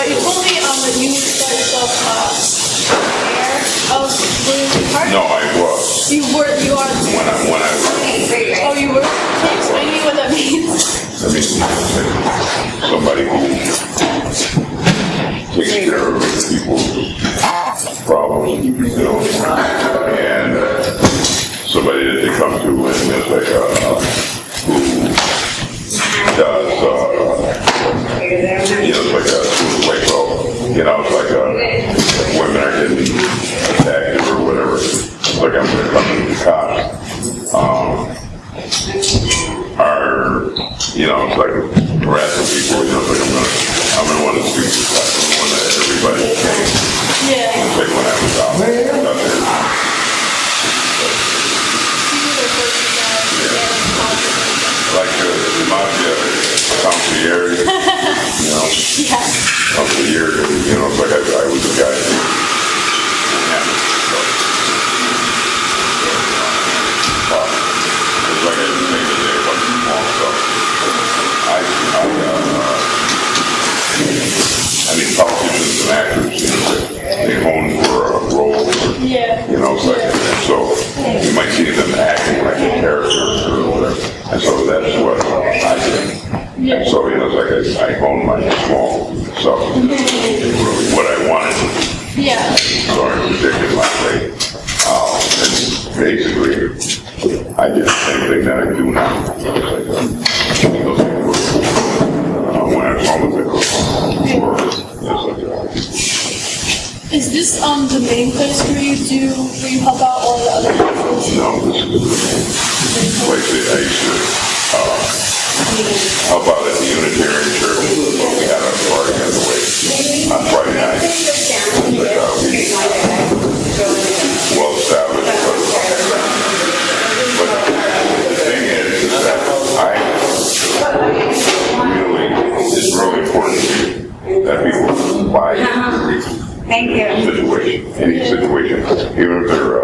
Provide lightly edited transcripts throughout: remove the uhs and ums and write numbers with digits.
But you told me that you got yourself aware of William Park? No, I was. You are. When I was. Oh, you were? Can you explain to me what that means? I mean, somebody who takes care of people's problems, you know, and somebody that they come to and it's like, who does, you know, it's like it's like women are getting attacked or whatever. It's like I'm going to come to the cops. Are, you know, it's like harassing people, you know, it's like I'm gonna want to speak to that, I'm one that everybody came. Yeah. It's like when I was out there. Like the mafia concierge, you know, concierge, you know, it's like I was the guy who handled stuff. It's like I didn't think that they were small stuff. I mean, politicians and actors, you know, they hone for a role, you know, it's like, so you might see them acting like a character or whatever, and so that's what I did. And so, you know, it's like I honed my small stuff, really what I wanted. So I predicted my fate. And basically, I did the same thing that I do now. When I was home with Is this the main place where you help out, or the other places? No, this is the place that I used to help out at the Unitarian Church. We had a party on the way on Friday night. We well established. But the thing is that it's really important that people buy into situation, any situation, even if they're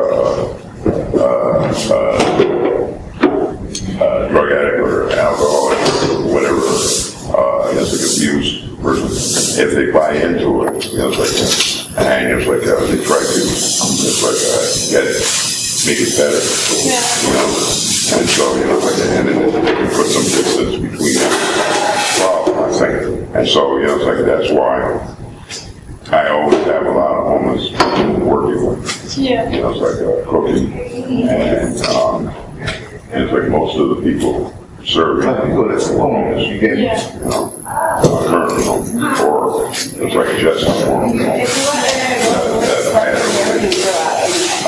drug addict or alcoholic or whatever, it's like abuse person. If they buy into it, you know, it's like, and it's like they try to, it's like make it better, you know. And so, you know, like, and then they can put some distance between them. Well, I think, and so, you know, it's like that's why I always have a lot of homeless people working with. You know, it's like cooking, and it's like most of the people serving homeless, you know, or it's like just I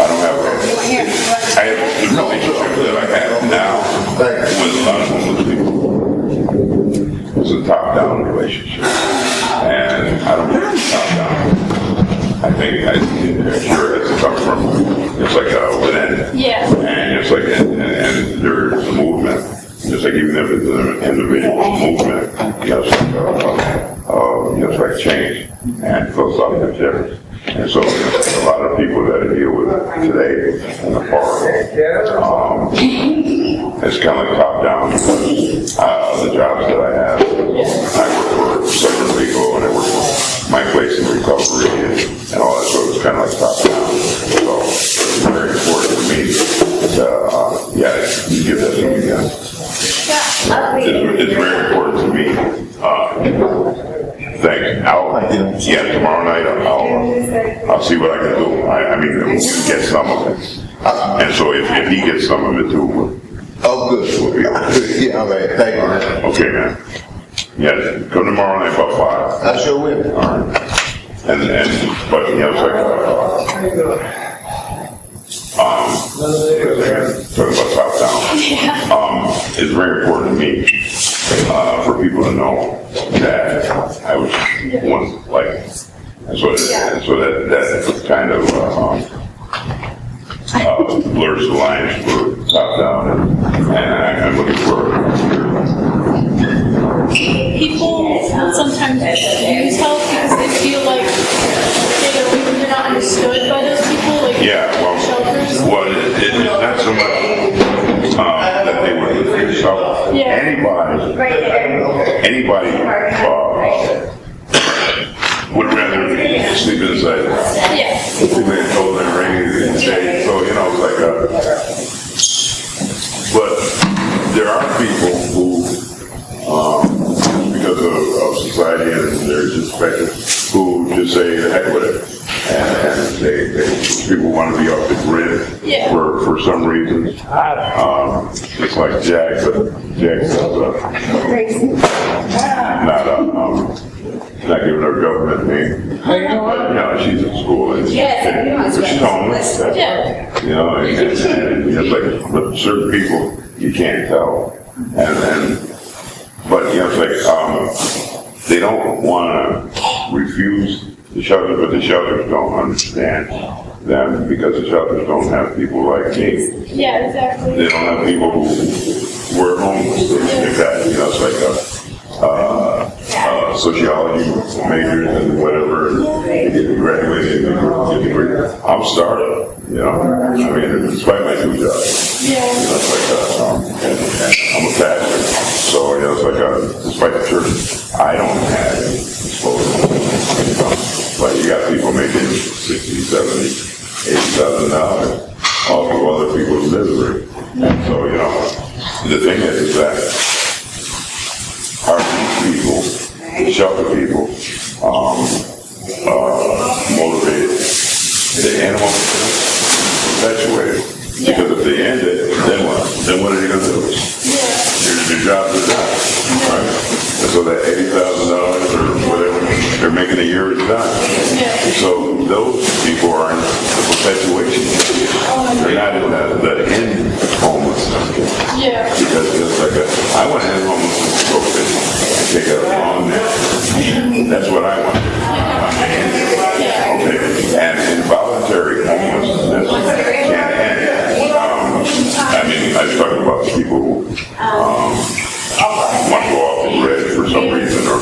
don't have the relationship that I have now with a lot of homeless people. It's a top-down relationship, and I don't think it's top-down. I'm sure it's come from, it's like within, and it's like, and there's a movement, just like even if it's an individual movement, you know, it's like change and philosophical difference. And so a lot of people that I deal with today in the park, it's kind of like top down because the jobs that I have, I work for St Petersburg and I work for my place in recovery and all that, so it's kind of like top down. So it's very important to me to, you give that to me again. It's very important to me. Thanks. Tomorrow night I'll see what I can do. I mean, get some of it. And so if he gets some of it too. Oh, good. We'll be okay. Yeah, all right. Thank you. Okay, man. Yeah, come tomorrow night about 5. I sure will. All right. But you know, it's like talking about top down. It's very important to me for people to know that I was once like, and so that kind of blurs the lines for top down, and I'm looking for. People sometimes use help because they feel like they're not understood by those people, like shelters. Well, it's not so much that they would refuse help. Anybody would rather sleep inside. Yeah. Sleep in cold and rainy and day. So, you know, it's like but there are people who, because of society and their perspective, who just say the heck with it. And people want to be off the grid for some reason. Just like Jack, but Jack's not giving her government name. But, you know, she's in school and she's homeless. You know, and it's like, but certain people you can't tell. But you know, it's like they don't want to refuse the shelters, but the shelters don't understand them because the shelters don't have people like me. Yeah, exactly. They don't have people who were homeless. Like that. You know, it's like sociology majors and whatever. And they get graduated and get a degree. I'm starting. You know, I mean, despite my two jobs. Yeah. You know, it's like and I'm a pastor, so you know, it's like despite the church, I don't have any disposable income. But you got people making $60,000, $70,000, $80,000 off of other people's misery. And so, you know, the thing is that our people, the shelter people, motivated. The animal perpetuated. Because if they end it, then what? Then what are they going to do? Your jobs are done. Right? And so that $80,000 or whatever they're making a year is done. So those people are in the perpetuation. They're not in the end homelessness. Because it's like I want to end homelessness to go fishing and take a long nap. That's what I want. Okay. And involuntary homelessness can't end. I mean, I was talking about people who want to go off the grid for some reason or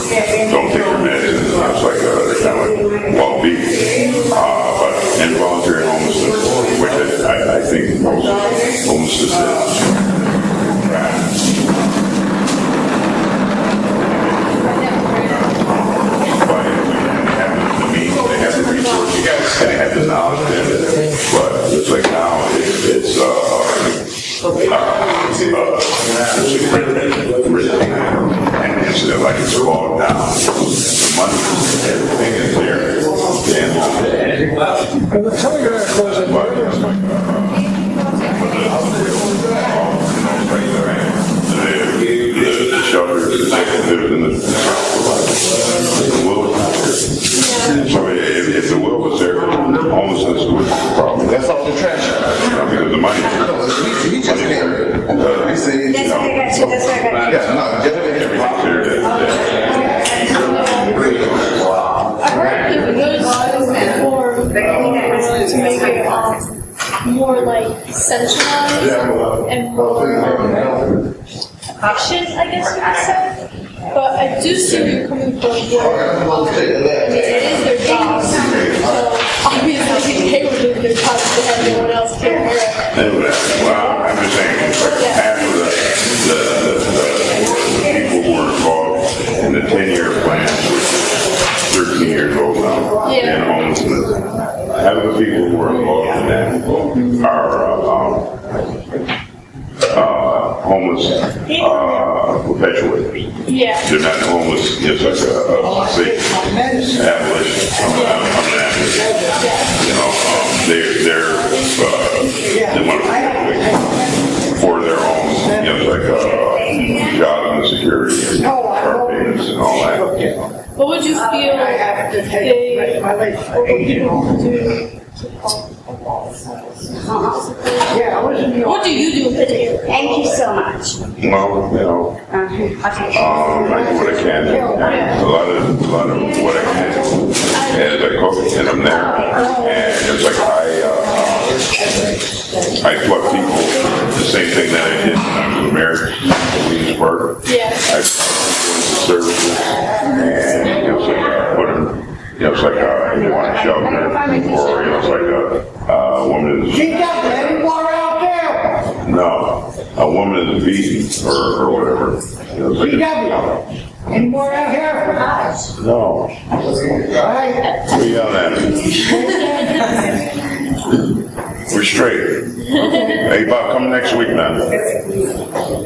don't take their meds, and it's like they're kind of like well-being. But involuntary homelessness, which I think most homelessness is. They have the resources and they have the knowledge, but it's like now it's and it's like it's all down. The money, everything is there. The shelter is in the will. So if the will was there, homelessness was the problem. That's all the trash. Because the money. He just can't. He said, That's what I got you. That's what I got you. yeah, no, just I heard it was before to make it more like centralized and more efficient, I guess you could say. But I do see where you're coming from where it is their job. So obviously they were doing their job to have no one else take care of it. Well, I'm just saying, it's like half of the people who were involved in the 10-year plan, which is 13 years old now, in homelessness, half of the people who were involved in that are homeless perpetuators. They're not homeless, it's like say, abolitionist. I'm an abolitionist. You know, they want to perpetuate for their own, you know, like job and security and car payments and all that. What would you feel people do? What do you do in particular? Thank you so much. Well, you know, I do what I can. A lot of what I can is I cook and I'm there, and it's like I plug people. The same thing that I did when I was married in Williamsburg. I went to services, and you know, so put them. You know, it's like you want a shelter, or you know, it's like a woman is. No, a woman is beaten or whatever. You know, it's like Any more out here? No. Alright. We're yelling at me. We're straight. Hey, Bob, come next week, man.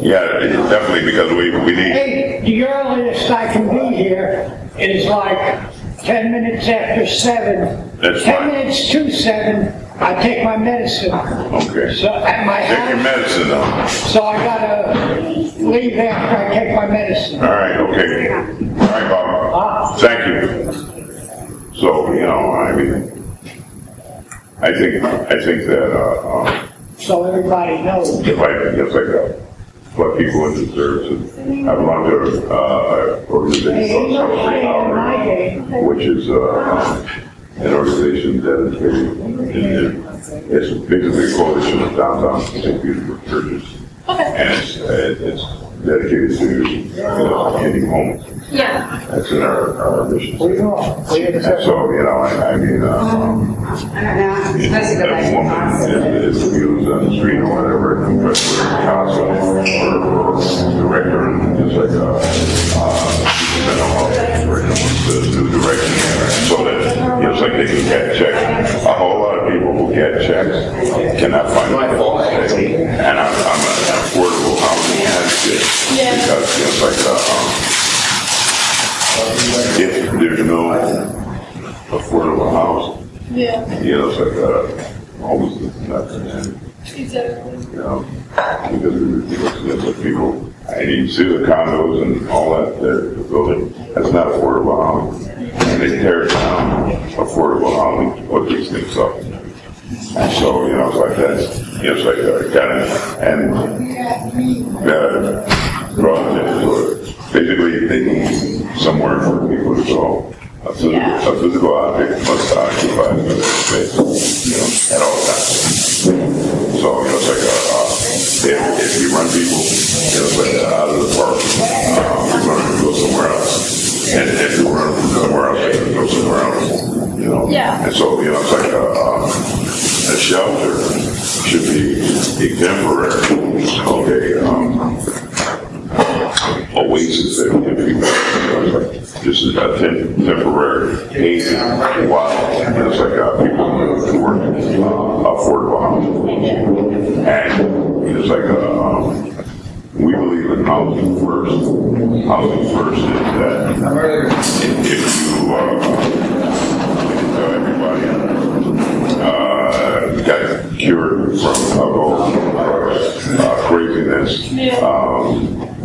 Yeah, definitely, because we need. Hey, the earliest I can be here is like 10 minutes after 7. That's 10 fine. minutes to 7, I take my medicine. Okay. So at my Take your house, medicine, though. so I gotta leave after I take my medicine. All right, okay. All right, Bob. Thank you. So, you know, I mean, I think that, So everybody knows. if I let people into services, I belong to an organization called Celebrate Power, which is an organization dedicated, it's basically a coalition of downtown St Petersburg churches. Okay. And it's dedicated to, ending homeless. Yeah. That's in our mission. We know. And so, you know, I mean, I don't know. Supposed to go back if a to woman hospital. is abused on the street or whatever, and with counsel or director, and just like the new direction, so that it's like they can get checks. A whole lot of people who get checks cannot find a place to stay. And I'm an affordable housing advocate because it's like if there's no affordable housing, Yeah. it's like homelessness is nothing. Exactly. Because the people, and you see the condos and all that, the building, that's not affordable housing. And they tear down affordable housing to put these things up. And so, it's like that, it's like and draws into it. Basically, they need somewhere for people to go. A physical object must occupy the space, at all times. So, it's like if you run people, out of the park, you're going to go somewhere else. And if you run from somewhere else, you're going to go somewhere else. Yeah. And so, it's like a shelter should be exemplary. Okay, oasis that give people, this is a temporary haven while it's like people move to work affordable housing. And it's like we believe in housing first. Housing first is that if you everybody got cured from alcohol, craziness,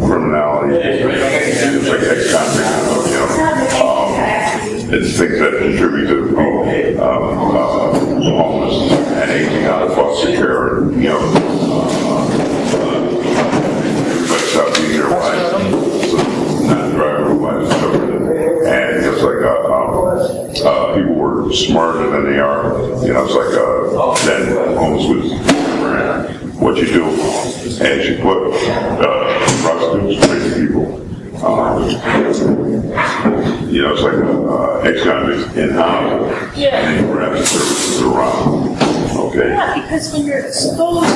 criminality, it's like ex-convicts, it's things that contribute to being homeless and aging out of foster care, everybody stopped being their wives, not driving wives, and it's like people were smarter than they are, it's like then homeless was what you do, and you put prostitutes, crazy people, it's like ex-convicts in housing, and then you wrap the services around. Okay. Yeah, because when you're exposed to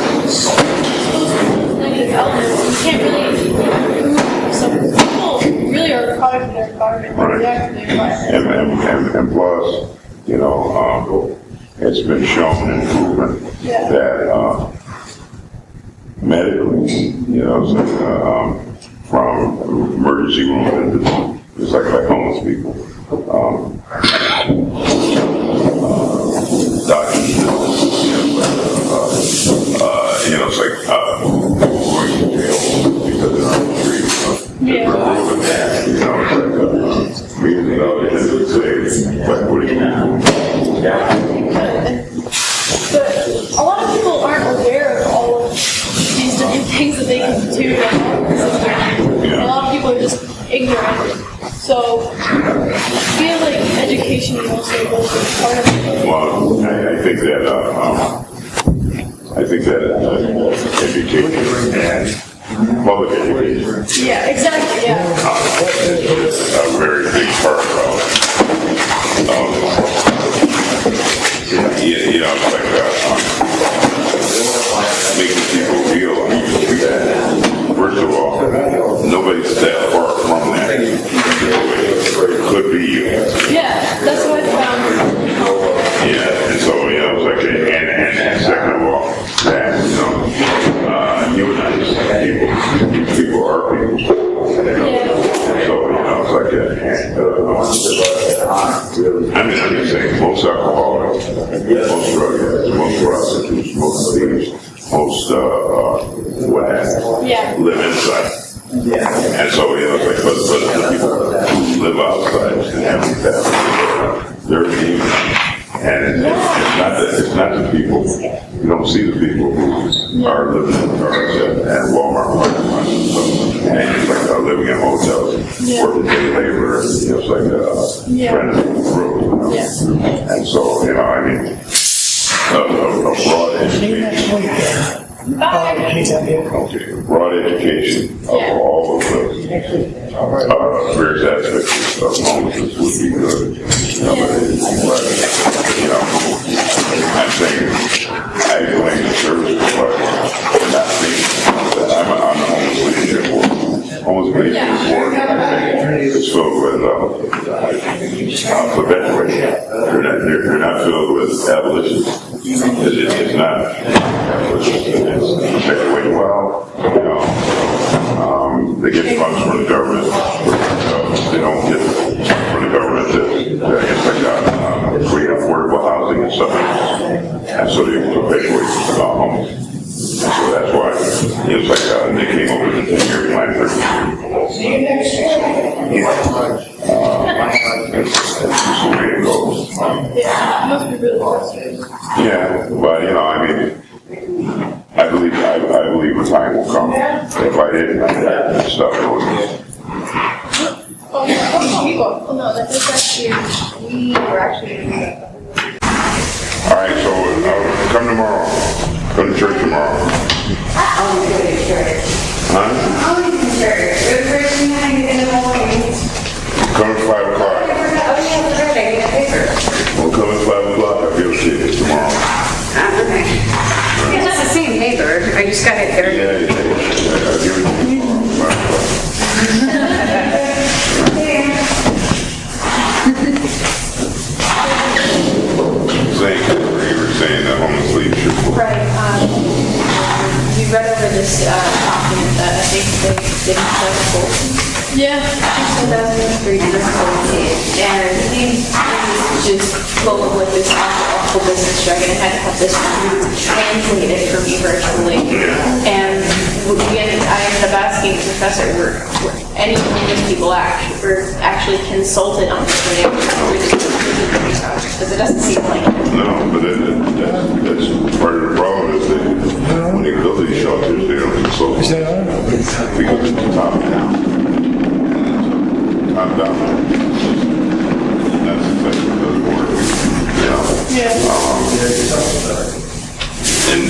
negative elements, you can't really improve yourself. People really are a product of their environment. They react to the environment. And plus, it's been shown and proven that medically, it's like, from emergency rooms, it's like homeless people. Doctors, it's like going to jail because they're on the street. It's like meeting out and say, but what do you do? But a lot of people aren't aware of all of these different things that they can do. A lot of people are just ignorant. So I feel like education is also a really big part of it. Well, I think that education and public education. Yeah, exactly. Yeah. Is a very big part of making people feel that. First of all, nobody's that far from that. most thieves, most what have Yeah. live inside. And so, you know, it's like, but the people who live outside and have they're demons. And it's not the people, you don't see the people who are living in cars and Walmart parking lots and stuff. And it's like living in hotels, working day labor, you know, it's like trying to grow, you know. And so, you know, I mean, a broad education. Okay, broad education of all of the various aspects of homelessness would be good. You know, but, you know, I'm saying I blame the services, but not me. I'm a homeless leadership board. Homeless leadership board is filled with perpetuators. They're not filled with abolitionists. It's not. Well, you know, they get funds from the government. They don't get from the government to create affordable housing and stuff. And so they perpetuate homeless. And so that's why it's like they came up with the 10-year plan for That's the way it goes. Yeah, it must be really frustrating. Yeah, but you know, I mean, I believe the time will come. If I didn't, I'd stop doing Oh no, that is actually, we were actually. All right, so come tomorrow. Come to church tomorrow. Always go to church. Huh? Always in church. Good first thing I get in the morning. Come at 5 o'clock. Oh, yeah, that's right. I get a paper. Well, come at 5 o'clock. I'll give it to you tomorrow. Okay. Yeah, it's the same paper. I just got it there. Yeah, I'll give it to you tomorrow. 5 o'clock. You were saying that homeless leadership. Right, we read over this document that I think they didn't show the full. Yeah. 2003 and he's just full with this awful business jargon. I had to have this translated for me virtually. And I ended up asking the professor, were any homeless people actually consulted on this when they were because it doesn't seem like it. No, but that's part of the problem is that when they build these shelters, they don't consult. Because it's top down. Top down. And that's exactly what doesn't work. You know? And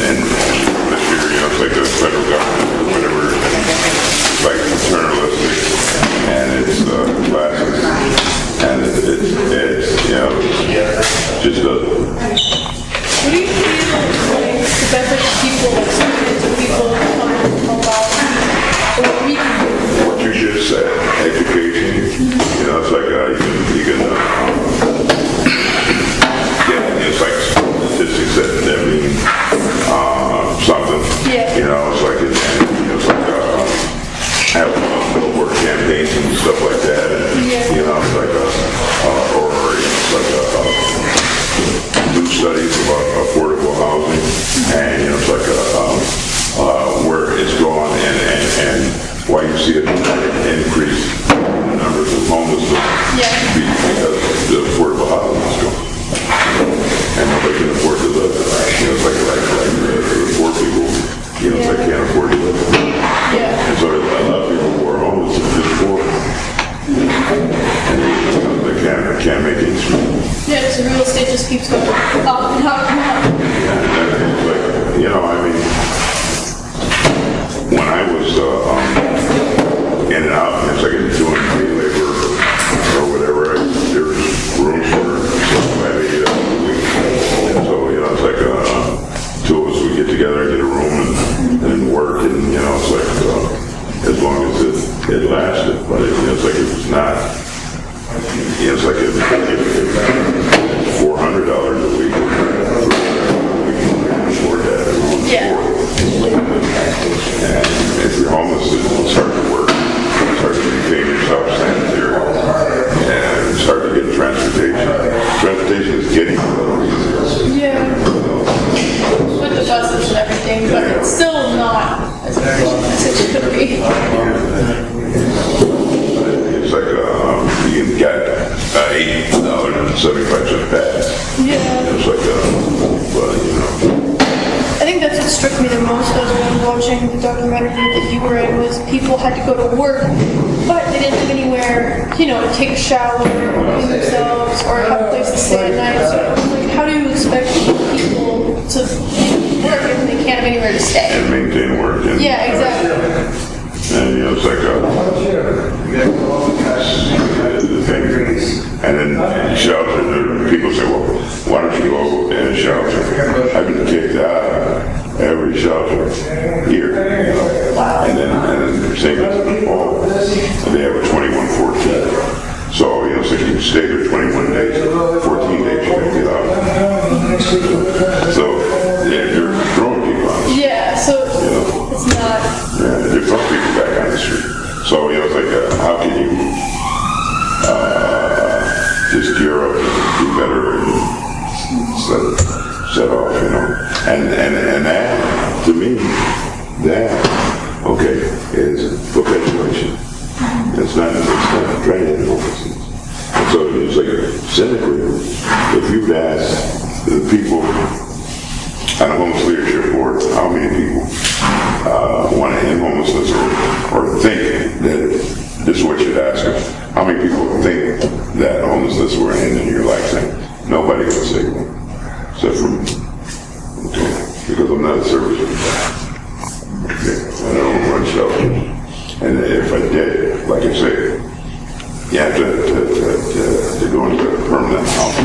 this year, you know, it's like the federal government or whatever, it's like paternalistic and it's classist. And it's you know, just What do you feel like the better people, students, or people about what we can do? what you just said, education, you know, it's like you can get, it's like statistics that mean something. Yeah. You know, it's like have billboard campaigns and stuff like that, and you know, it's like or it's like new studies about affordable housing, and you know, it's like where it's gone and why you see it increase in the numbers of homeless because the affordable housing is gone, and nobody can afford to live. You know, it's like the poor people, you know, they can't afford to live. And so a lot of people who are homeless are just poor. And they can't make ends meet. Yeah, so real estate just keeps going up and up and up. And it's like, you know, I mean, when I was in and out, it's like doing day labor or whatever, there was rooms for 5 8 hours a week. And so, you know, it's like two of us would get together and get a room and work, and you know, it's like as long as it lasted, but it's like it was not. You know, it's like $400 a week. We can afford that. And if you're homeless, it's hard to work. It's hard to maintain yourself sanitary, and it's hard to get transportation. Transportation is getting a little easier. Yeah. With the bus that struck me the most was when watching the documentary that you were in was people had to go to work, but they didn't have anywhere, to take a shower, or clean themselves, or have a place to stay at night. So, like, how do you expect people to work if they can't have anywhere to stay? And maintain work. And, Yeah, exactly. And it's like the thing. And then shelter, people say, well, why don't you go in a shelter? I've been kicked out of every shelter here. And then same as before. And they have a 21-14. So, so you stay there 21 days, 14 days you can get out. So, yeah, you're throwing people on the street. Yeah, so it's not... Yeah, they're throwing people back on the street. So, it's like, how can you just gear up and do better and set off, And that, to me, is perpetuation. It's not training homelessness. And so it's like, cynically, if you'd ask the people on a homeless leadership board, how many people want to end homelessness or think that, this is what you'd ask them, how many people think that homelessness will end in your lifetime? Nobody would say one, except for me. Okay, because I'm not a service provider. Okay, I don't run shelters. And if I did, like I say, you have to go into a permanent house.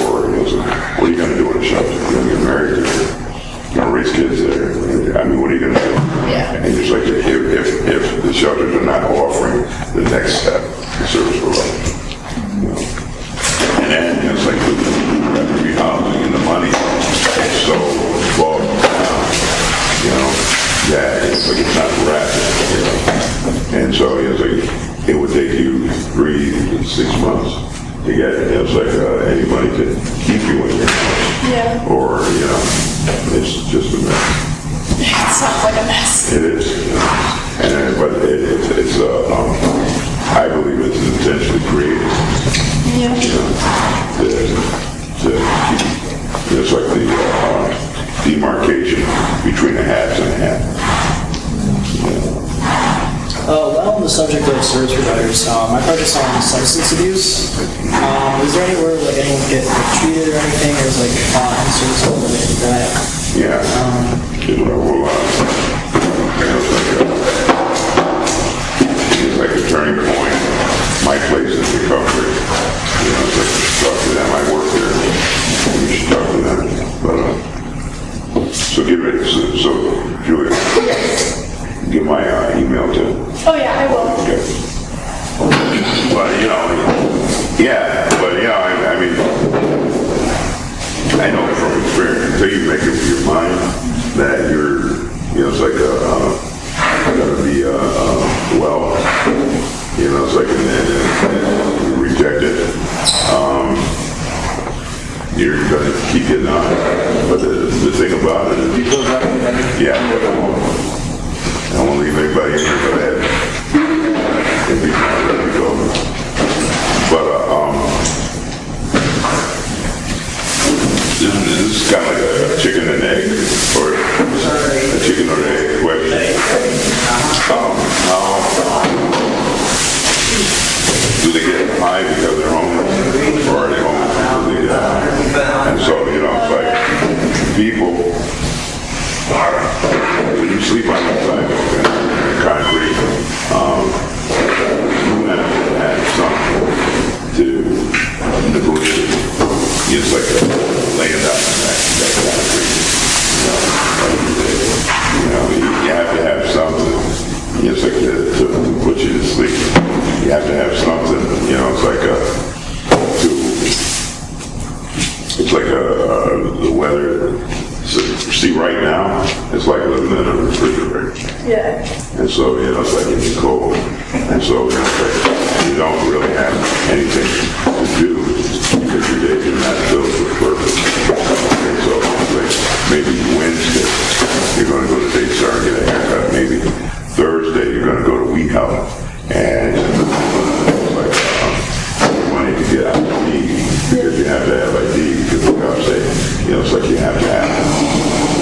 Or, what are you going to do in a shelter? You're going to get married there. You're going to raise kids there. I mean, what are you going to do? Yeah. And just like if the shelters are not offering the next step, the service provider. And then it's like the refugee housing and the money is so bogged down, that it's like it's not rapid, And so it's like it would take you 3 to 6 months to get it. It's like anybody could keep you in your house. Yeah. Or, it's just a mess. It sounds like a mess. It is. But it's I believe it's intentionally created. Yeah. To keep, it's like the demarcation between the haves and the have. Well, on the subject of service providers, my project's on substance abuse. Is there anywhere like anyone get treated or anything, or is like service related to that? Yeah. It's like a turning point. My place is recovery. It's like talk to them. I work there. You should talk to them. But so Julia, give my email to. Oh yeah, I will. Okay. But I mean, I know from experience until you make up your mind that you're, it's like gotta be it's like and you reject it. You're gonna keep getting on. But the thing about it is, I don't want to leave anybody in here for that. If he's not ready to go. But this is kind of like a chicken and egg, or a chicken or egg question. Do they get high because they're homeless, or are they homeless because they get high? And so, it's like people, when you sleep on the sidewalk in concrete, you have to have something to negotiate. It's like laying down on that concrete. You have to have something. It's like to put you to sleep. You have to have something. It's like the weather. See, right now, it's like living in a refrigerator. Yeah. And so, it's like it's cold. And so, it's like you don't really have anything to do because your days are not filled with purpose. And so, it's like maybe Wednesday, you're going to go to Daystar and get a haircut. Maybe Thursday, you're going to go to Wheat House. And it's like money to get ID because you have to have ID because the cops say, it's like you have to have it.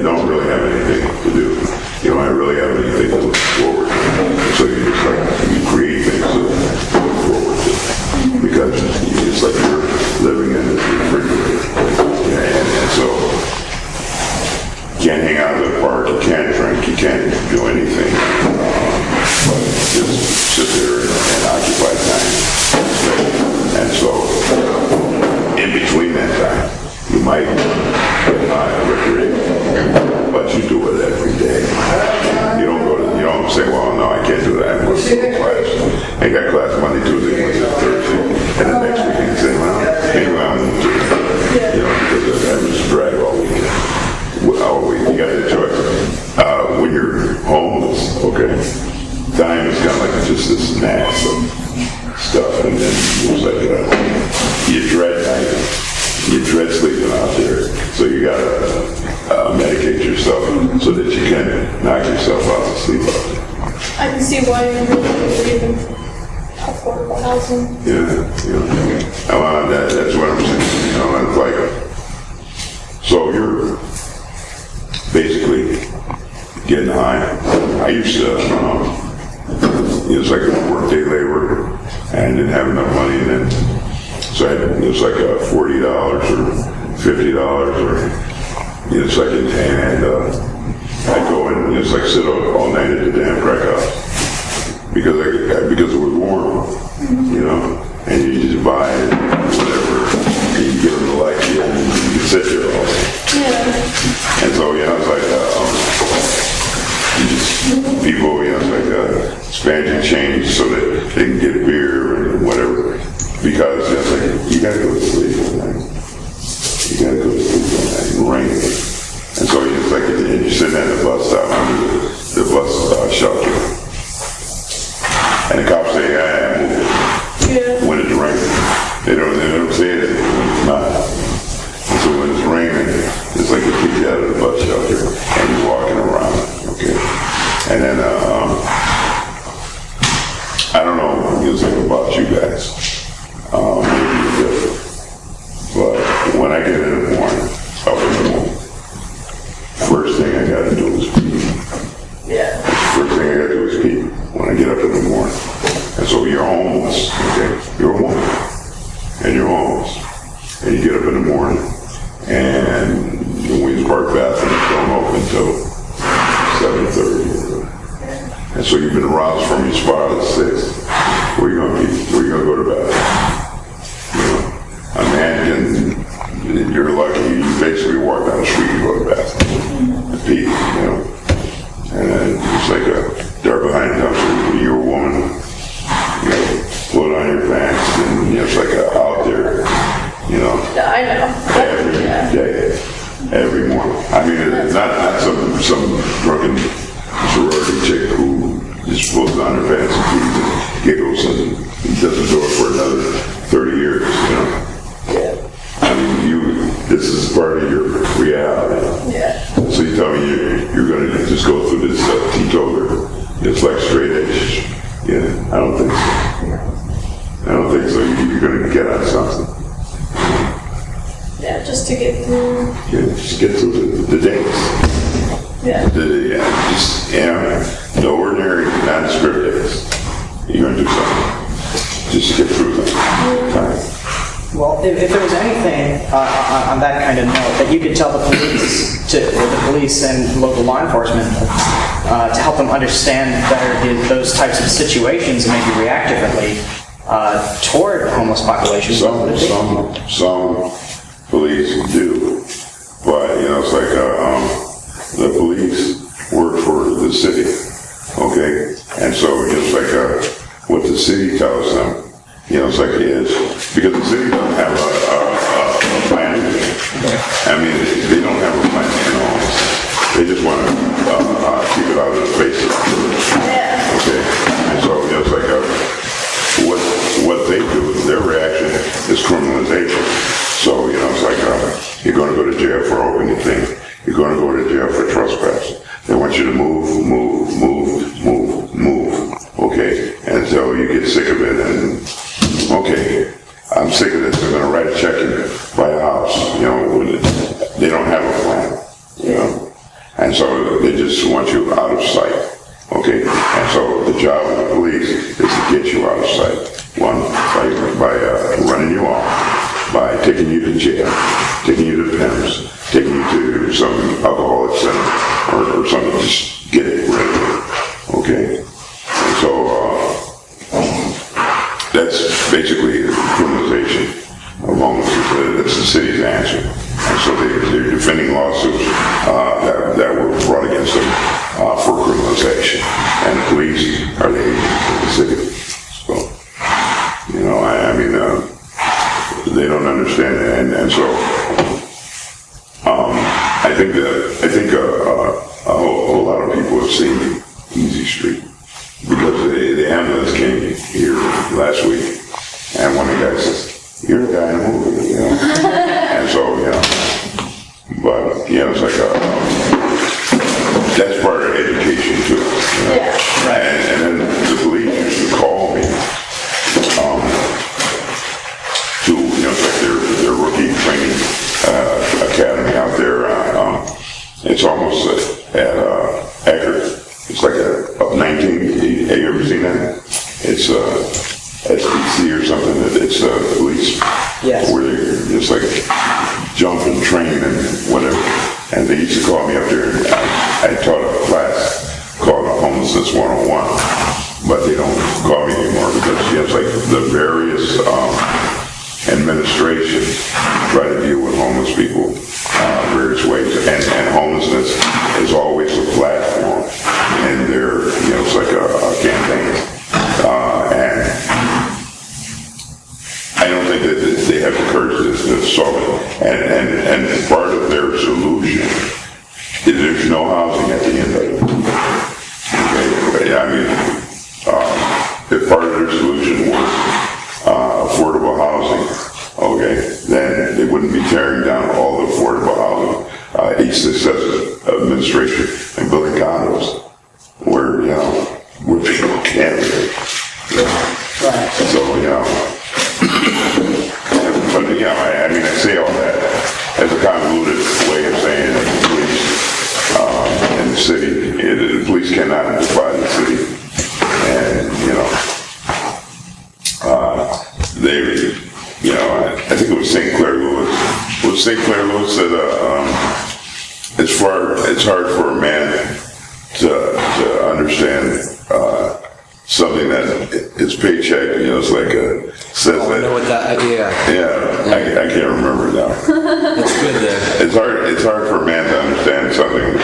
don't really have anything to do. You don't really have anything to look forward to. So you just like, you create things to look forward to. Because it's like you're living in this refrigerator. And so, you can't hang out at the park, you can't drink, you can't do anything. But just sit there and occupy time. And so, in between that time, you might recreate, but you do it every day. You don't say, well, no, I can't do that. I'm going to class. I got class Monday, Tuesday, Wednesday, Thursday, and the next week you say, well, maybe I'm going to do it. Because I just drag all weekend. You got the choice. When you're homeless, okay, time is kind of like just this mass of stuff, and then it's like you dread night, you dread sleeping out there, so you gotta medicate yourself so that you can knock yourself out to sleep out there. I can see why you really believe in affordable housing. That's what I'm saying. It's like, so you're basically getting high. I used to, it was like a workday labor, and didn't have enough money, and then so it was like $40 or $50 or it's like, and I'd go and it's like sit all night at the damn crack house because it was warm, and you just buy it, whatever, and you get them to like you, and you sit there all day. Yeah. And so it's like people, it's like expand your change so that they can get beer and whatever. Because it's like, you gotta go to sleep at night. You gotta go to sleep at night. It's raining. And so it's like, and you're sitting at the bus stop under the bus shelter. And the cops say, I moved. When it's raining. They don't say anything when it's not. And so when it's raining, it's like they kick you out of the bus shelter and you're walking around. Okay. And then, I don't know music about you guys. Maybe you're different. But when I get in the morning, first thing I gotta do is pee. First thing I gotta do is pee when I get up in the morning. And so you're homeless, okay? You're a woman. And you're homeless. And you get up in the morning, and the Williams Park bathrooms don't open until 7:30. And so you've been aroused from your spot at 6. Where you gonna be? Where you gonna go to bed? A man you're lucky, you basically walk down the street and go to the bathroom and pee, And then it's like they're behind the dumpster. You're a woman, put on your pants, and it's like out there, I know. every day, every morning. I mean, it's not some drunken sorority chick who just pulls on her pants and pees and giggles and doesn't do it for another 30 years, I mean, this is part of your reality. So you tell me you're going to just go through this teetotaler. It's like straight edge. I don't think so. I don't think so. You're going to get on something. Just to get through. Just get through the days. No ordinary, nondescript days. You're going to do something. Just get through them. Well, if there was anything on that kind of note that you could tell the police and local law enforcement to help them understand better those types of situations and maybe react differently toward the homeless population. Some police do, but it's like the police work for the city, okay, and so it's like what the city tells them. It's like it is, because the city doesn't have a plan. I mean, they don't have a plan at all. They just want to keep it out of the face of the okay? And so it's like what they do, their reaction is criminalization. So, it's like you're going to go to jail for opening things. You're going to go to jail for trespassing. They want you to move, okay? Until you get sick of it and okay, I'm sick of this. I'm going to write a check and buy a house. They don't have a plan. And so they just want you out of sight. Okay, and so the job of the police is to get you out of sight. One, by running you off, by taking you to jail, taking you to pimps, taking you to some alcoholic center, or something, just get it rid of it. Okay? And so, that's basically criminalization of homelessness. That's the city's answer. And so they're defending lawsuits that were brought against them for criminalization. And the police are the agents of the city. So, you know, I mean, they don't understand it. And so, I think a whole lot of people have seen Easy Street because the ambulance came here last week, and one of the guys says, "You're the guy in the movie," you know. And so, you know, but you know, it's like that's part of education too. You know? Yeah. Right. And then the police used to call me to, you know, it's like their rookie training academy out there. It's almost at Eckerd. It's like up 19. Have you ever seen that? It's SPC or something. It's police. Yes. Where they just like jump and train and whatever. And they used to call me up there. And I taught a class called Homelessness 101, but they don't call me anymore because you know, it's like the various administrations try to deal with homeless people various ways, and homelessness is always a platform in their, you know, it's like a campaign, and I don't think that they have the courage to solve it, and part of their solution is there's no housing at the end of it. Okay, I mean, if part of their solution was affordable housing, okay, then they wouldn't be tearing down all the affordable housing, each successive administration, and building condos where, you know, where people can't live. Right. So, you know, but, you know, I mean, I say all that as a convoluted way of saying that the police in the city, the police cannot divide the city, and, you know, they, you know, I think it was St. Clair Lewis. Was St. Clair Lewis said, it's hard for a man to understand something that his paycheck, you know, it's like says I know what that, yeah. Yeah, I can't remember now. It's good there. It's hard for a man to understand something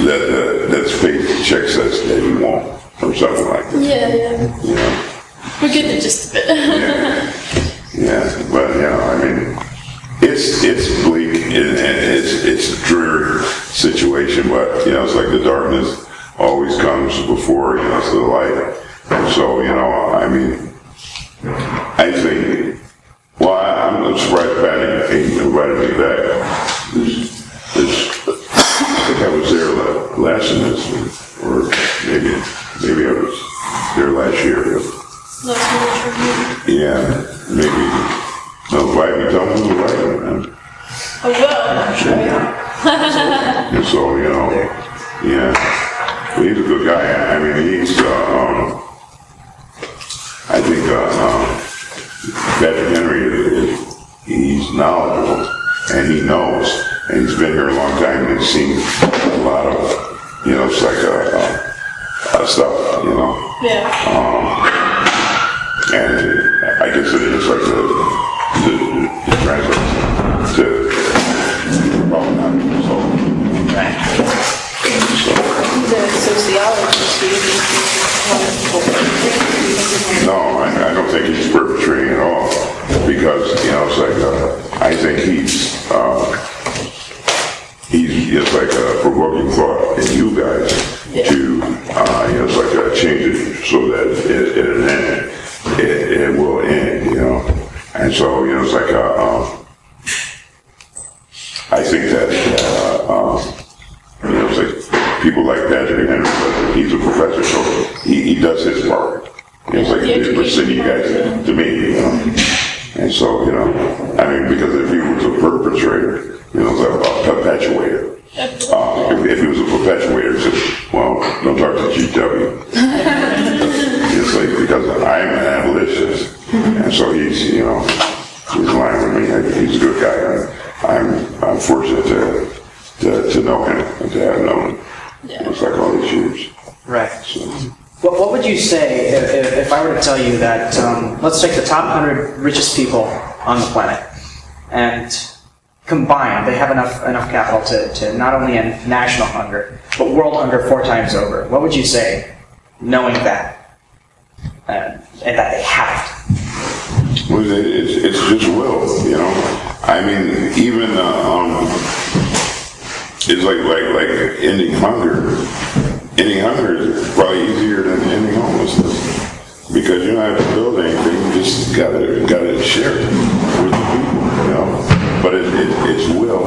that's paycheck says that he won't, or something like that. Yeah. You know? We're getting it just a bit. Yeah, but you know, I mean, it's bleak and it's a dreary situation, but you know, it's like the darkness always comes before, you know, it's the light. And so, you know, I mean, I think, well, I'm surprised Patty invited me back. I think I was there last semester, or maybe I was there last year. Yeah, maybe. No, invite me, tell me who invited me, man. Oh, well, I'm sure. And so, you know, yeah. Well, he's a good guy. I mean, he's, I think, Patrick Henry he's knowledgeable, and he knows, and he's been here a long time, and he's seen a lot of, you know, it's like, stuff, you know. Yeah. And I guess it is like the translates to probably not so. Right. The sociologist, No, I don't think he's perpetrating at all, because, you know, it's like, I think he's just like a provoking thought in you guys to, you know, it's like change it so that it will end, you know. And so, you know, it's like, I think that, you know, it's like people like Patrick Henry, he's a professor, so he does his part. It's like we're sending you guys to me, you know. And so, you know, I mean, because if he was a perpetrator, you know, it's like a perpetuator. If he was a perpetuator, he said, well, don't talk to GW. It's like, because I'm an abolitionist, and so he's lying with me. He's a good guy. I'm fortunate to know him and to have known him. Yeah. It's like all these years. Right. So, What would you say if I were to tell you that, let's take the top 100 richest people on the planet, and combined, they have enough capital to not only end national hunger, but world hunger 4 times over. What would you say, knowing that, and that they haven't? well, it's just will, I mean, even it's like ending hunger. Ending hunger is probably easier than ending homelessness, because you don't have to build anything. You just gotta share it with the people, But it's will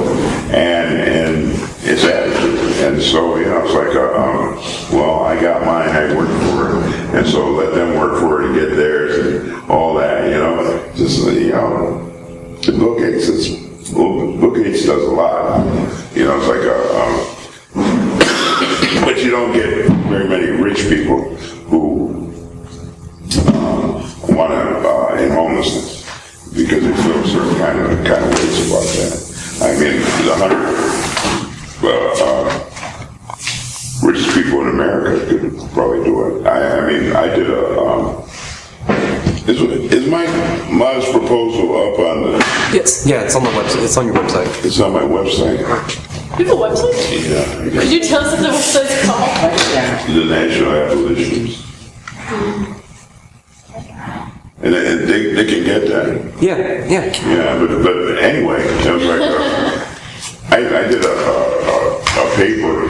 and it's attitude, and so it's like well, I got mine, I worked for it, and so let them work for it and get theirs and all that, Just Bill Gates does a lot, it's like but you don't get very many rich people who want to end homelessness because they feel a certain kind of ways about that. I mean, the 100 richest people in America could probably do it. I mean, I did is my modest proposal up on the? Yes. Yeah, it's on the website. It's on your website. It's on my website. You have a website? Yeah. Could you tell us what the website's called? The National Abolitionists. And they can get that. Yeah. Yeah, but anyway, it was like I did a paper a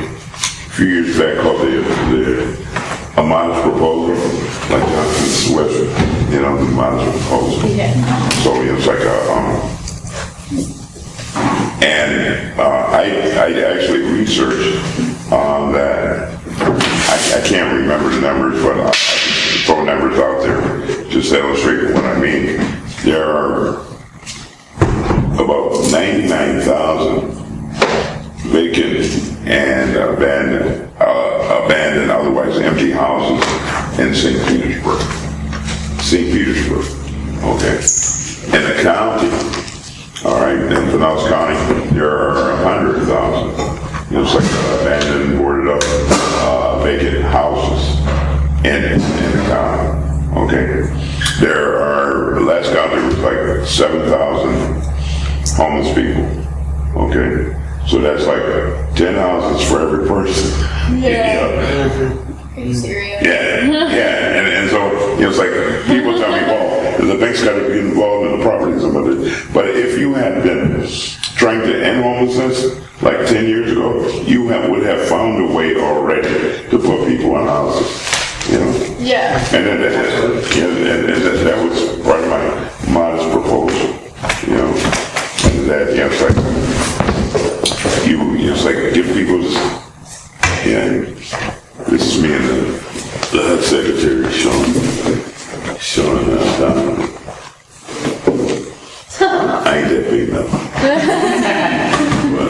few years back called a modest proposal, like this website, the modest proposal. Yeah. So it's like and I actually researched that. I can't remember the numbers, but I throw numbers out there just to illustrate what I mean. There are about 99,000 vacant and abandoned, otherwise empty houses in St. Petersburg. Okay. In the county, all right, in Pinellas County, there are 100,000. It's like abandoned, boarded up, vacant houses in the county. Okay. There are, last count there was like 7,000 homeless people. Okay. So that's like 10 houses for every person. Yeah. Are you serious? Yeah. And so, it's like, people tell me, well, the bank's got to be involved in the property and some of it. But if you had been trying to end homelessness like 10 years ago, you would have found a way already to put people in houses. Yeah. And then that was part of my modest proposal. And that, it's like, it's like give people this. This is me and the HUD secretary, Sean Donovan. I ain't that big enough. But,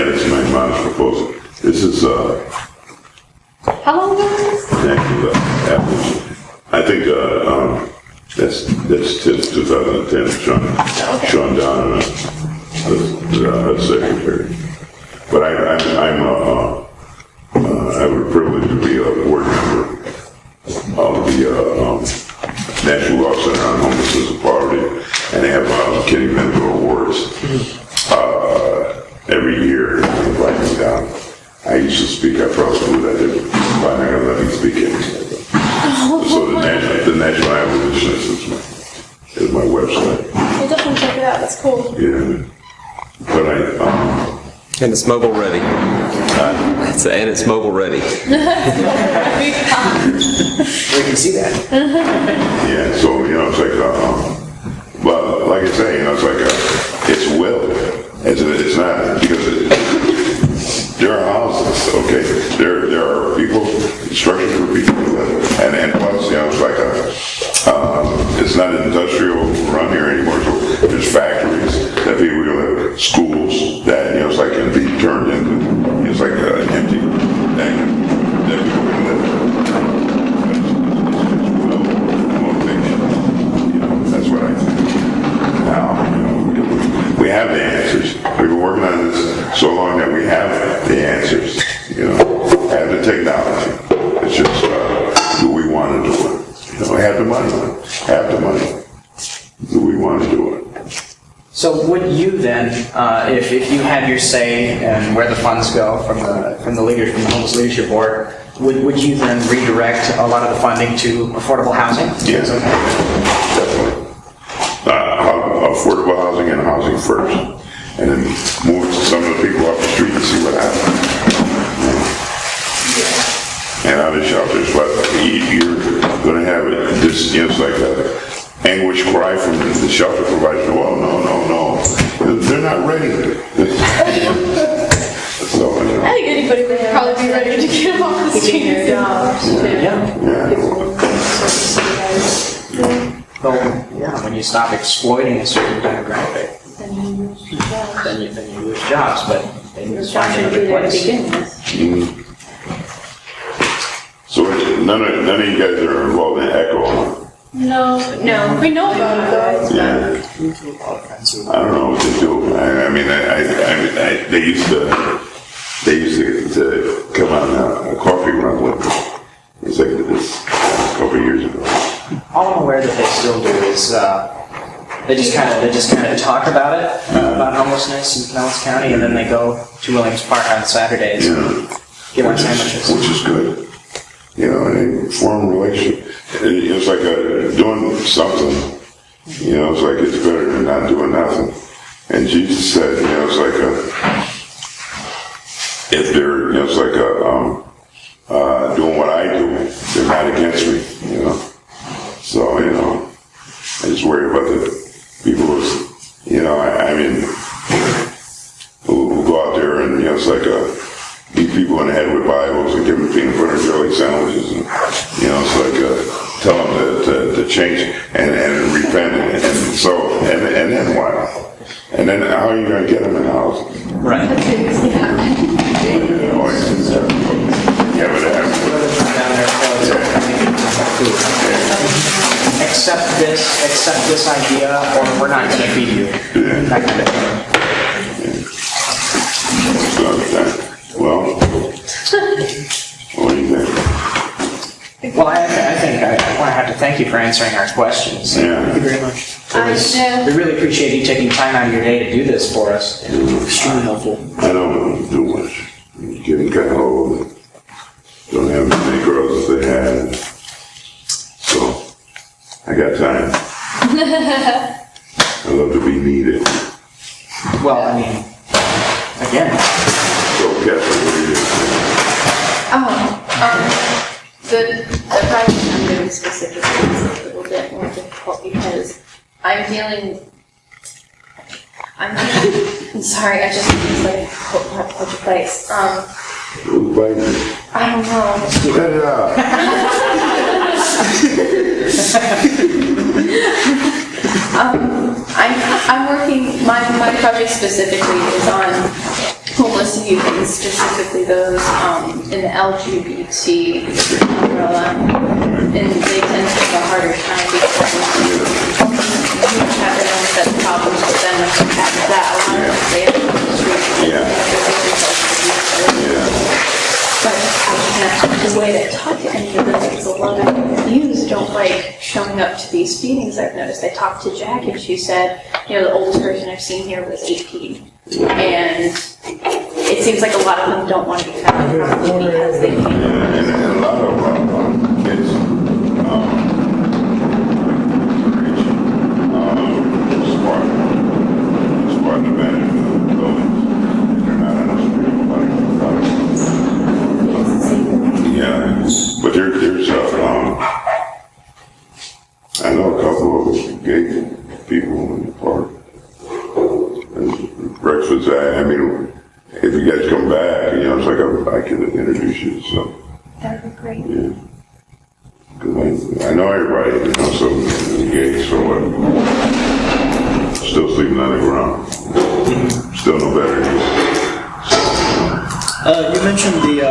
that's my mom's proposal. This is, How long ago was this? national abolition. I think, that's 2010, Sean Donovan, the HUD secretary. But I have a privilege to be a board member of the National Law Center on Homelessness and Poverty, and they have Kenny Mentor Awards every year. They invite me down. I used to speak. I probably would. I didn't. But I'm not going to let me speak anymore. So the National Abolitionist is my website. We'll definitely check it out. That's cool. Yeah. But And it's mobile ready. And it's mobile ready. We can see that. yeah, so, it's like, but like I say, it's like, it's will. It's not, because there are houses, okay? There are people, structures for people to live. And plus, it's like it's not industrial run here anymore, so there's factories that people can live, schools that turned into, it's like an empty thing that people can live in. It's motivation. You know, that's what I think. Now, we have the answers. We've been working on this so long that we have the answers. You know, we have the technology. It's just, do we want to do it? You know, we have the money. Have the money. Do we want to do it? So would you then, if you had your say in where the funds go from the leaders, from the Homeless Leadership Board, would you then redirect a lot of the funding to affordable housing? Yes, definitely. Affordable housing and housing first, and then move some of the people off the street and see what happens. And other shelters, but you're going to have this, you know, it's like a anguish cry from the shelter providers. Well, no, they're not ready. So, you know. I think anybody would probably be ready to get off the street. Their jobs. Well, yeah, when you stop exploiting a certain demographic, Then you lose your jobs. then you lose jobs, but then you Those find jobs should another be there to place. begin with. So none of you guys are involved in ECHO. No. We know about it though. Yeah. I don't know what to do. I mean, they used to come on a coffee run with me. It's like this a couple of years ago. All I'm aware that they still do is they just kind of talk about it, about homelessness in Pinellas County, and then they go to Williams Park on Saturdays and give out sandwiches. Which is good. You know, and they form a relationship. It's like doing something. You know, it's like it's better than not doing nothing. And Jesus said, you know, it's like if they're, you know, it's like doing what I do, they're not against me. You know, so you know, I just worry about the people who, you know, I mean, who go out there and, you know, it's like beat people in the head with Bibles and give them peanut butter jelly sandwiches, and you know, it's like tell them to change and repent, and so and then what? And then how are you going to get them in the house? Right. Yeah, but Accept this idea, or we're not going to feed you. That kind of thing. Well, what do you think? Well, I think I want to have to thank you for answering our questions. Yeah. Thank you very much. We really appreciate you taking time out of your day to do this for us. Extremely helpful. I don't do much. I'm getting kind of old. Don't have as many girls as they had. So, I got time. I love to be needed. Well, I mean, again. So, Catherine, what do you think? The project I'm doing specifically is a little bit more difficult because I'm sorry, I just need to like hold your place. Who's biting? I don't know. Cut it out. I'm working, my project specifically is on homeless youth, and specifically those in the LGBT umbrella, and they tend to have a harder time because youth have their own set of problems, but then when you have that, a lot of them stay on the street. But the way they talk to any of them is a lot of youth don't like showing up to these meetings. I've noticed. I talked to Jack and she said, you know, the oldest person I've seen here was 18. And it seems like a lot of them don't want to be found because they can't. And a lot of kids, smart to manage the buildings. They're not on the street. Yeah, but there's I know a couple of gay people in the park. And breakfast, I mean, if you guys come back, you know, it's like I can introduce you to some. That would be great. Yeah. Because I know everybody, you know, so gay, so what? Still sleeping on the ground. Still no better than you. So, You mentioned the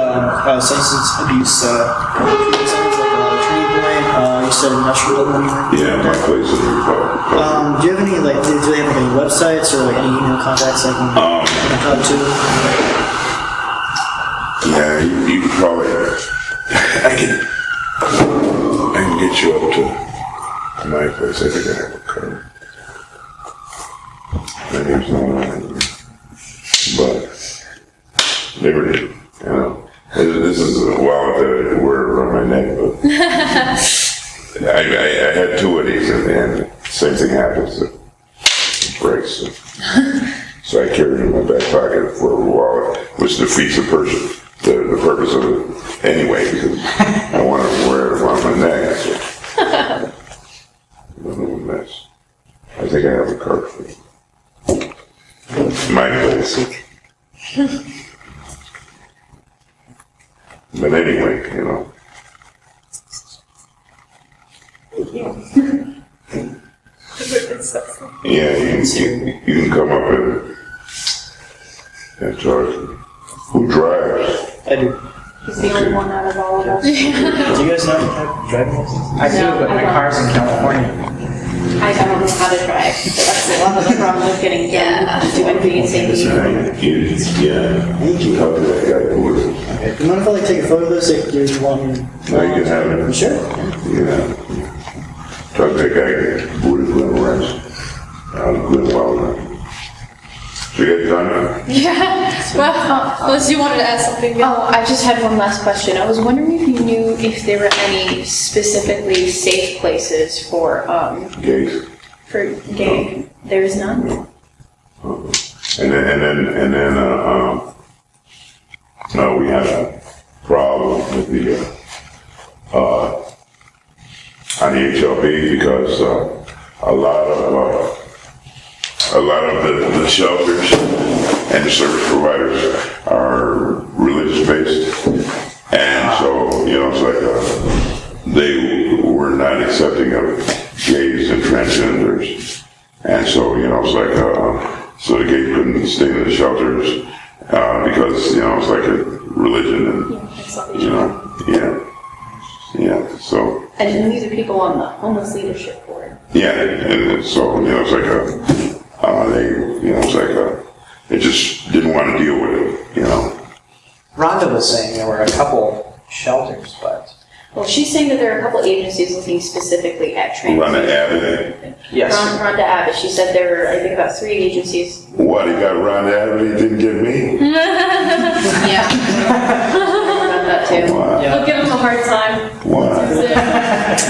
substance abuse treatment centers like Turning Point. You said industrial building. Yeah, my place in the Republic. Do you have any like? Do they have any websites or like any email contacts I can talk to? Yeah, you could probably. I can get you up to my place. I think I have a card. My name's not on it, but Liberty. You know, this is a wallet that I wear around my neck, but I had two of these, and same thing happens. It breaks. So I carry it in my back pocket for a wallet, which defeats the purpose of it anyway, because I want to wear it around my neck. So. Mess. I think I have a card for you. My place. But anyway, you know. Yeah, you can come up and talk. Who drives? I do. He's the only one out of all of us. Do you guys know how to drive license? I do, but my car's in California. I don't know how to drive. That's a lot of the problem with getting to doing safety. Yeah. How did that guy do it? Okay. Do you mind if I like take a photo of this? Like, there's one. No, you can have it. Sure. Yeah. Talk to that guy who would have been arrested. I'm good well done. So you guys done? Yeah. Well, unless you wanted to add something. Oh, I just had one last question. I was wondering if you knew if there were any specifically safe places for Gays. for gay. There is none. And then we had a problem with the on the HLB because a lot of the shelters and the service providers are religious based, and so it's like they were not accepting of gays and transgenders, and so it's like so the gays couldn't stay in the shelters because it's like a religion and so. And these are people on the homeless leadership board. Yeah, and so it's like they just didn't want to deal with it, Rhonda was saying there were a couple shelters, but Well, she's saying that there are a couple agencies looking specifically at trans. Rhonda Abbott. yes. Rhonda Abbott. She said there were, I think, about 3 agencies. What, he got Rhonda Abbott, he didn't get me? Yeah. About that too. Wow. Yeah. I'll give him a hard time. Wow.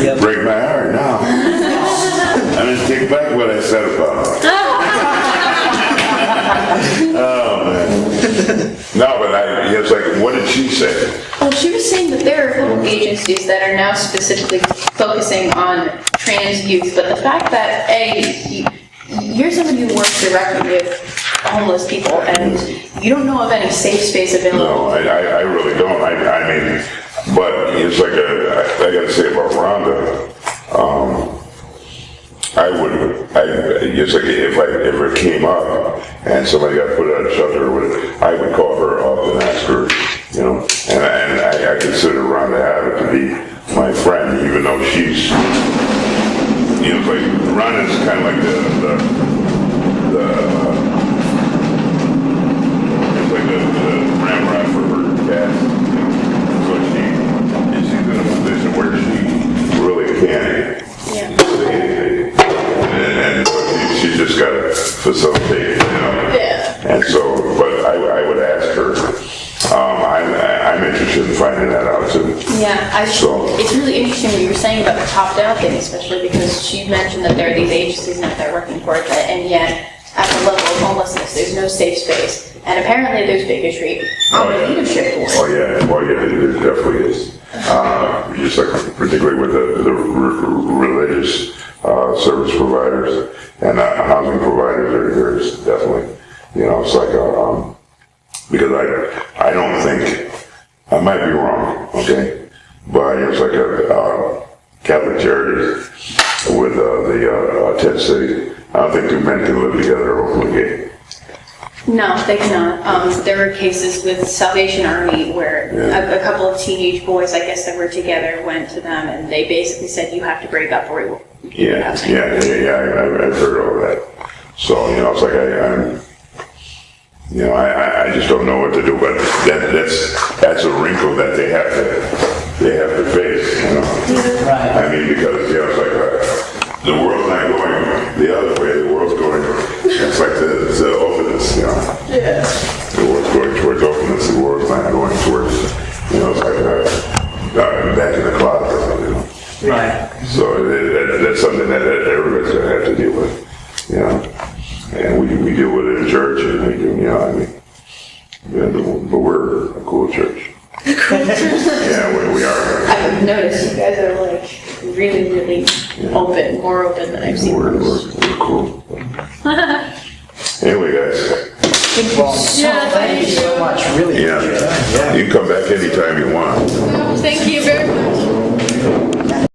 Yep. Break my heart now. I didn't take back what I said about her. Oh, man. No, but it's like, what did she say? Well, she was saying that there are a couple agencies that are now specifically focusing on trans youth, but the fact that, you're somebody who works directly with homeless people, and you don't know of any safe space available. No, I really don't. I mean, but it's like I gotta say about Rhonda, it's like if it came up and somebody got put out of shelter, I would call her up and ask her, and I consider Rhonda Abbott to be my friend, even though she's, like Rhonda's kind of like the ramrod for her cat, so she's in a position where she really can't say anything. And she's just got to facilitate, Yeah. And so, but I would ask her. I'm interested in finding that out too. Yeah, it's really interesting what you were saying about the top-down thing, especially because she mentioned that there are these agencies now that are working towards that, and yet at the level of homelessness, there's no safe space, and apparently there's bigotry on the leadership board. There definitely is. Just like particularly with the religious service providers and housing providers, there's definitely, it's like because I don't think, I might be wrong, okay, but it's like a Catholic Charities with the tent city. I don't think 2 men can live together openly gay. No, they cannot. There were cases with Salvation Army where a couple of teenage boys, I guess, that were together went to them, and they basically said, you have to break up or we will. I've heard all that. So, it's like I just don't know what to do, but that's a wrinkle that they have to face, Right. I mean, because, it's like the world's not going the other way, the world's going, it's like the openness, Yeah. The world's going towards openness, the world's not going towards, it's like back in the closet, Right. So that's something that everybody's going to have to deal with, And we deal with it in church, and but we're a cool church. Yeah, we are. I've noticed you guys are like really, really open, more open than I've seen. We're cool. Anyway, guys. Well, thank you so much. Really appreciate it. You can come back anytime you want. Thank you very much.